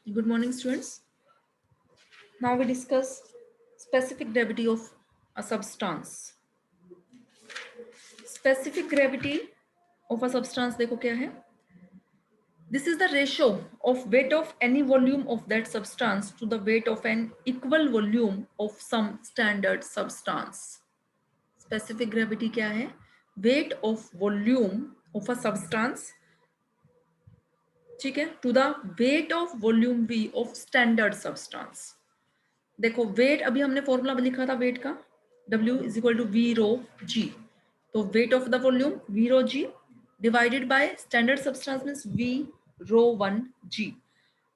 Good morning, students. Now we discuss specific gravity of a substance. Specific gravity of a substance देखो क्या है? This is the ratio of weight of any volume of that substance to the weight of an equal volume of some standard substance. Specific gravity क्या है? Weight of volume of a substance, ठीक है, to the weight of volume V of standard substance. देखो weight अभी हमने formula लिखा था weight का, W is equal to V rho g. तो weight of the volume V rho g divided by standard substance means V rho one g.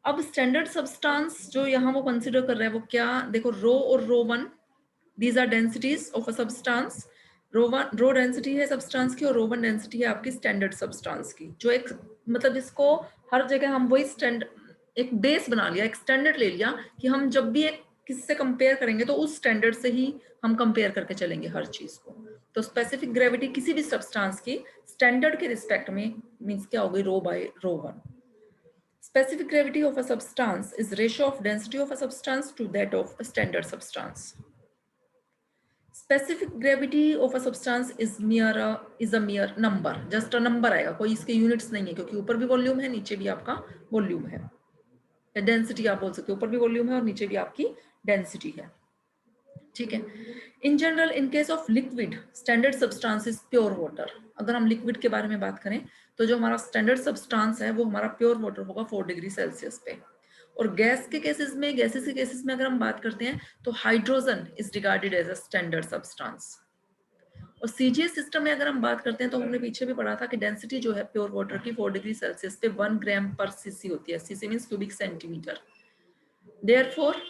अब standard substance जो यहाँ वो कंसिडर कर रहा है वो क्या, देखो रो और rho one, these are densities of a substance. Rho density है सब्सटेंस की और रो वन डेंसिटी है आपकी स्टैंडर्ड सब्सटेंस की. जो एक मतलब इसको हर जगह हम वही एक बेस बना लिया, एक स्टैंडर्ड ले लिया कि हम जब भी एक किससे कंपेयर करेंगे तो उस स्टैंडर्ड से ही हम कंपेयर करके चलेंगे हर चीज को. तो स्पेसिफिक ग्रेविटी किसी भी सब्सटेंस की स्टैंडर्ड के रिस्पेक्ट में मींस क्या हो गई, rho by rho one. Specific gravity of a substance is ratio of density of a substance to that of a standard substance. Specific gravity of a substance is a mere number, just a number आएगा, कोई इसके units नहीं है क्योंकि ऊपर भी volume है नीचे भी आपका वॉल्यूम है. डेंसिटी आप बोल सकते हो, ऊपर भी वॉल्यूम है और नीचे भी आपकी डेंसिटी है. ठीक है. In general in case of liquid standard substance is pure water. अगर हम लिक्विड के बारे में बात करें तो जो हमारा स्टैंडर्ड सब्सटेंस है वो हमारा प्योर वाटर होगा 4 डिग्री सेल्सियस पे. और गैस के केसेस में, गैसेस के केसेस में अगर हम बात करते हैं तो hydrogen is regarded as a standard substance. और सीजीएस सिस्टम में अगर हम बात करते हैं तो हमने पीछे भी पढ़ा था कि डेंसिटी जो है प्योर वाटर की 4 डिग्री सेल्सियस पे 1 ग्राम पर सीसी होती है. CC means cubic centimetre. Therefore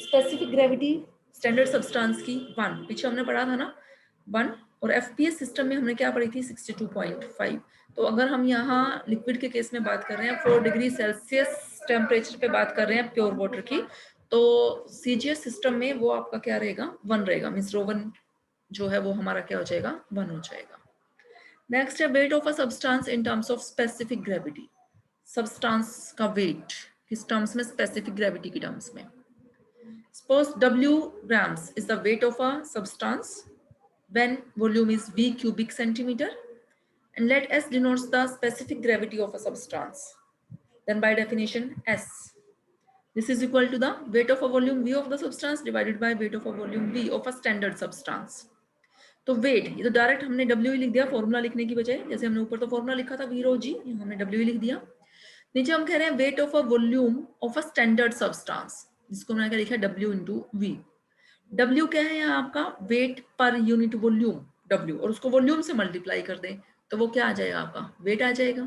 specific gravity standard substance की 1, पीछे हमने पढ़ा था ना 1. और एफपीएस सिस्टम में हमने क्या पढ़ी थी 62.5. तो अगर हम यहाँ लिक्विड के केस में बात कर रहे हैं 4 डिग्री सेल्सियस टेम्परेचर पे बात कर रहे हैं प्योर वाटर की, तो सीजीएस सिस्टम में वो आपका क्या रहेगा, 1 रहेगा. मींस रो वन जो है वो हमारा क्या हो जाएगा, 1 हो जाएगा. नेक्स्ट है weight of a substance in terms of specific gravity. Substance का वेट किस टर्म्स में, स्पेसिफिक ग्रेविटी की टर्म्स में. Suppose W grams is the weight of a substance when volume is V cubic centimeter, and let S denotes the specific gravity of a substance. Then by definition S, this is equal to the weight of a volume V of the substance divided by weight of a volume V of a standard substance. तो wait ये तो direct हमने W ही लिख दिया formula लिखने की बजाय. जैसे हमने ऊपर तो फॉर्मूला लिखा था V रो जी, हमने W ही लिख दिया. नीचे हम कह रहे हैं weight of a volume of a standard substance, जिसको मैंने क्या लिखा है W इंटू वी. W क्या है यहाँ आपका, weight per unit volume W, और उसको वॉल्यूम से मल्टीप्लाई कर दें तो वो क्या आ जाएगा, आपका वेट आ जाएगा.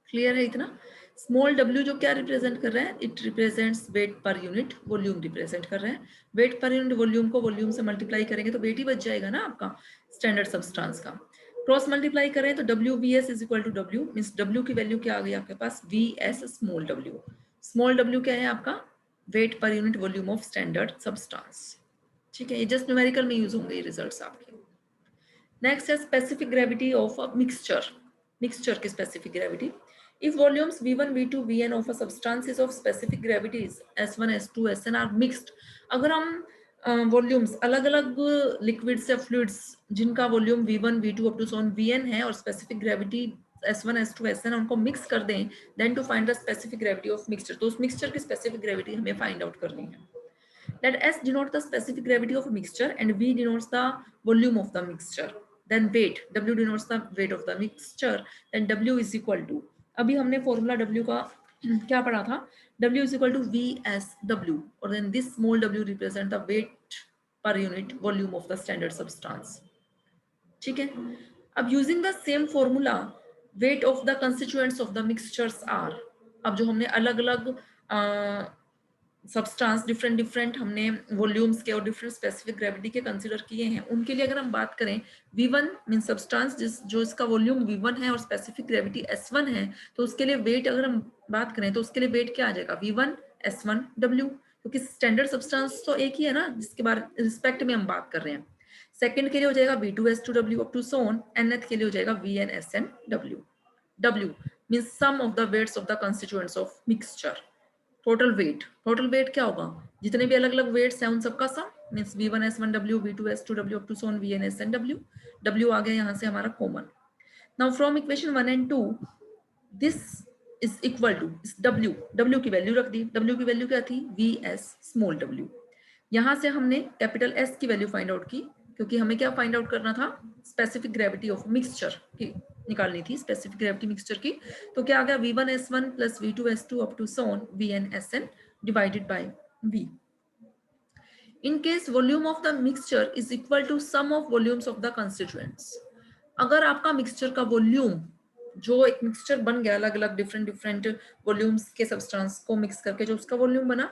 क्लियर है इतना. स्मॉल w जो क्या रिप्रेजेंट कर रहा है, it represents weight per unit volume represent कर रहा है. वेट पर यूनिट वॉल्यूम को वॉल्यूम से मल्टीप्लाई करेंगे तो वेट ही बच जाएगा ना आपका स्टैंडर्ड सब्सटेंस का. क्रॉस मल्टीप्लाई करें तो WVS is equal to W, means W की वैल्यू क्या आ गई आपके पास, VS small w. Small w क्या है आपका, weight per unit volume of standard substance. ठीक है, ये जस्ट न्यूमेरिकल में यूज होंगे ये रिजल्ट्स आपके. नेक्स्ट है specific gravity of a mixture. Mixture की specific gravity. If volumes V1, V2, Vn of a substance is of specific gravities S1, S2, Sn are mixed. अगर हम वॉल्यूम्स अलग अलग लिक्विड्स या फ्लूइड्स जिनका volume V1, V2 up to so on Vn है और specific gravity S1, S2, Sn उनको mix कर दें, then to find the specific gravity of mixture. तो उस मिक्सचर की स्पेसिफिक ग्रेविटी हमें फाइंड आउट करनी है. Let S denote the specific gravity of a mixture and V denotes the volume of the mixture. Then weight, W denotes the weight of the mixture. Then W is equal to, अभी हमने formula W का क्या पढ़ा था, W is equal to VSW, और then this small w represent the weight per unit volume of the standard substance. ठीक है. अब using the same formula weight of the constituents of the mixtures are. अब जो हमने अलग अलग substance different different हमने वॉल्यूम्स के और डिफरेंट स्पेसिफिक ग्रेविटी के कंसीडर किए हैं, उनके लिए अगर हम बात करें V1 मीन सब्सटेंस जो इसका वॉल्यूम V1 है और स्पेसिफिक ग्रेविटी S1 है, तो उसके लिए वेट अगर हम बात करें तो उसके लिए वेट क्या आ जाएगा, V1 S1 W, क्योंकि स्टैंडर्ड सब्सटेंस तो एक ही है ना जिसके बारे रिस्पेक्ट में हम बात कर रहे हैं. सेकंड के लिए हो जाएगा V2 S2 W up to so on, nth के लिए हो जाएगा VN SN W. W means sum of the weights of the constituents of mixture. Total weight क्या होगा, जितने भी अलग अलग वेट्स हैं उन सबका sum, means V1S1W, V2S2W up to so on VNSNW। W आ गया यहाँ से हमारा common. Now from equation 1 and 2 this is equal to W की वैल्यू रख दी। W की वैल्यू क्या थी, VS स्मॉल w। यहाँ से हमने कैपिटल S की वैल्यू फाइंड आउट की, क्योंकि हमें क्या फाइंड आउट करना था, स्पेसिफिक ग्रेविटी ऑफ मिक्सचर की निकालनी थी, स्पेसिफिक ग्रेविटी मिक्सचर की। तो क्या आ गया, V1S1 plus V2S2 up to so on VNSN divided by V। In case volume of the mixture is equal to sum of volumes of the constituents, अगर आपका मिक्सचर का वॉल्यूम, जो एक मिक्सचर बन गया अलग अलग डिफरेंट वॉल्यूम्स के सब्सटेंस को मिक्स करके जो उसका वॉल्यूम बना,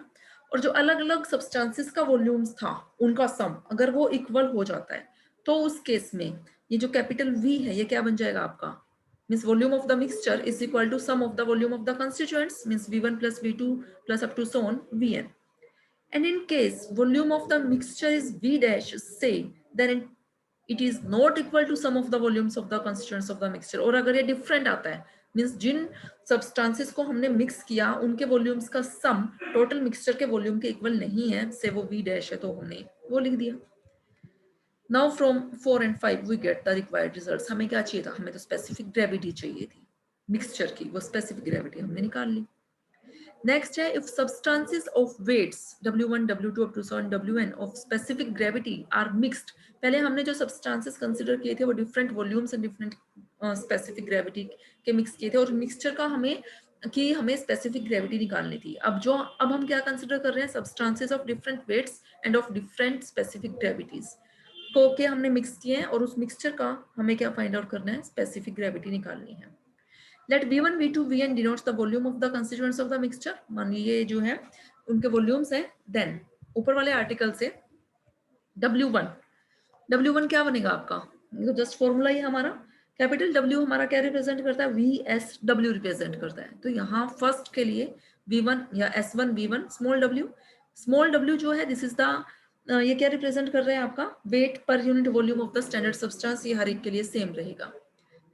और जो अलग अलग सब्सटेंसेस का वॉल्यूम्स था उनका सम, अगर वो इक्वल हो जाता है, तो उस केस में ये जो कैपिटल V है ये क्या बन जाएगा आपका, means volume of the mixture is equal to sum of the volume of the constituents, means V1 plus V2 plus up to so on Vn। And in case volume of the mixture is V dash, say, then it is not equal to sum of the volumes of the constituents of the mixture। और अगर ये different आता है, means जिन substances को हमने mix किया उनके volumes का सम टोटल मिक्सचर के वॉल्यूम के इक्वल नहीं है, से वो V dash है, तो हमने वो लिख दिया। Now from 4 and 5 we get the required results। हमें क्या चाहिए था, हमें तो स्पेसिफिक ग्रेविटी चाहिए थी मिक्सचर की, वो स्पेसिफिक ग्रेविटी हमने निकाल ली। नेक्स्ट है, if substances of weights W1 W2 up to so on Wn of specific gravity are mixed. पहले हमने जो सब्सटेंसेस कंसीडर किए थे वो different volumes and different specific gravity के मिक्स किए थे, और मिक्सचर का हमें स्पेसिफिक ग्रेविटी निकालनी थी। अब हम क्या कंसीडर कर रहे हैं, substances of different weights and of different specific gravities को के हमने मिक्स किए हैं, और उस मिक्सचर का हमें क्या फाइंड आउट करना है, स्पेसिफिक ग्रेविटी निकालनी है। Let V1, V2, Vn denotes the volume of the constituents of the mixture। मान लीजिए जो है उनके वॉल्यूम्स हैं, देन ऊपर वाले आर्टिकल से W1 क्या बनेगा आपका, ये तो जस्ट फॉर्मूला ही हमारा, कैपिटल W हमारा क्या रिप्रेजेंट करता है, VSW रिप्रेजेंट करता है। तो यहाँ फर्स्ट के लिए V1 या S1 V1 स्मॉल w जो है, दिस इज द ये क्या रिप्रेजेंट कर रहे हैं आपका, weight per unit volume of the standard substance. ये हर एक के लिए सेम रहेगा।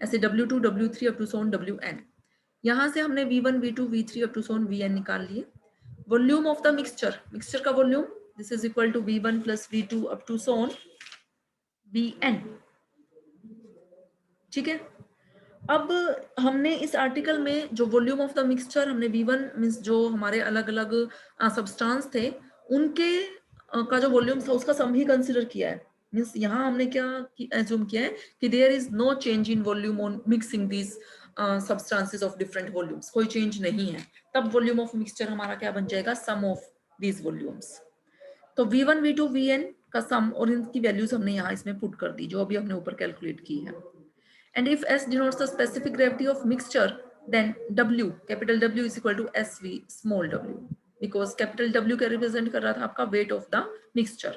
ऐसे W2 W3 up to so on Wn। यहाँ से हमने V1 V2 V3 अप टू सो ऑन Vn निकाल लिए। वॉल्यूम ऑफ द मिक्सचर का volume, this is equal to V1 plus V2 up to so on Vn। ठीक है, अब हमने इस आर्टिकल में जो वॉल्यूम ऑफ द मिक्सचर हमने V1 मीन्स जो हमारे अलग अलग सब्सटेंस थे उनके का जो वॉल्यूम था उसका सम ही कंसिडर किया है। मीन्स यहाँ हमने क्या एज्यूम किया है कि there is no change in volume on mixing these substances of different volumes, कोई चेंज नहीं है। तब वॉल्यूम ऑफ मिक्सचर हमारा क्या बन जाएगा, सम ऑफ दीज वॉल्यूम्स। तो V1 V2 Vn का सम और इनकी वैल्यूज हमने यहाँ इसमें पुट कर दी, जो अभी हमने ऊपर कैलकुलेट की है। And if S denotes the specific gravity of mixture, then W, capital W is equal to SV small w, because capital W क्या represent कर रहा था आपका weight of the mixture,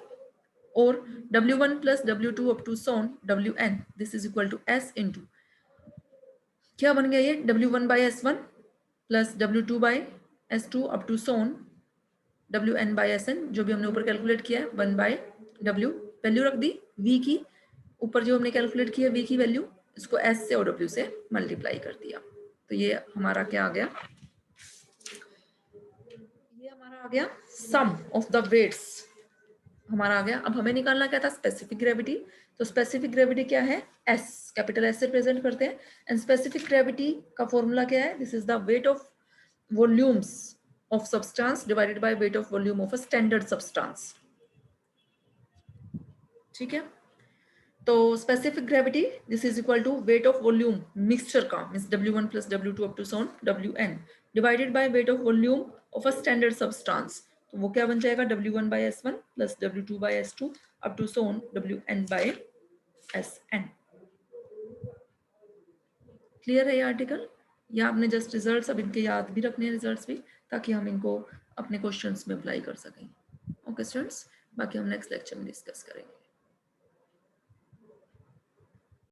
और W1 plus W2 up to so on Wn, this is equal to S into क्या बन गया ये, W1 by S1 plus W2 by S2 up to so on Wn by Sn, जो भी हमने ऊपर calculate किया है 1 by W, वैल्यू रख दी V की, ऊपर जो हमने कैलकुलेट किया V की वैल्यू, इसको S से और W से मल्टीप्लाई कर दिया। तो ये हमारा क्या आ गया, ये हमारा आ गया सम ऑफ द वेट्स हमारा आ गया। अब हमें निकालना क्या था, स्पेसिफिक ग्रेविटी। तो स्पेसिफिक ग्रेविटी क्या है, S, कैपिटल S से प्रेजेंट करते हैं। एंड स्पेसिफिक ग्रेविटी का फॉर्मूला क्या है, this is the weight of volumes of substance divided by weight of volume of a standard substance. ठीक है, तो specific gravity this is equal to weight of volume mixture का, means W1 plus W2 up to so on Wn divided by weight of volume of a standard substance. तो वो क्या बन जाएगा, W1 by S1 plus W2 by S2 up to so on Wn by Sn। Clear है ये article, या आपने just results अब इनके याद भी रखने हैं रिजल्ट्स भी, ताकि हम इनको अपने क्वेश्चंस में अप्लाई कर सकें। ओके स्टूडेंट्स, बाकी हम नेक्स्ट लेक्चर में डिस्कस करेंगे।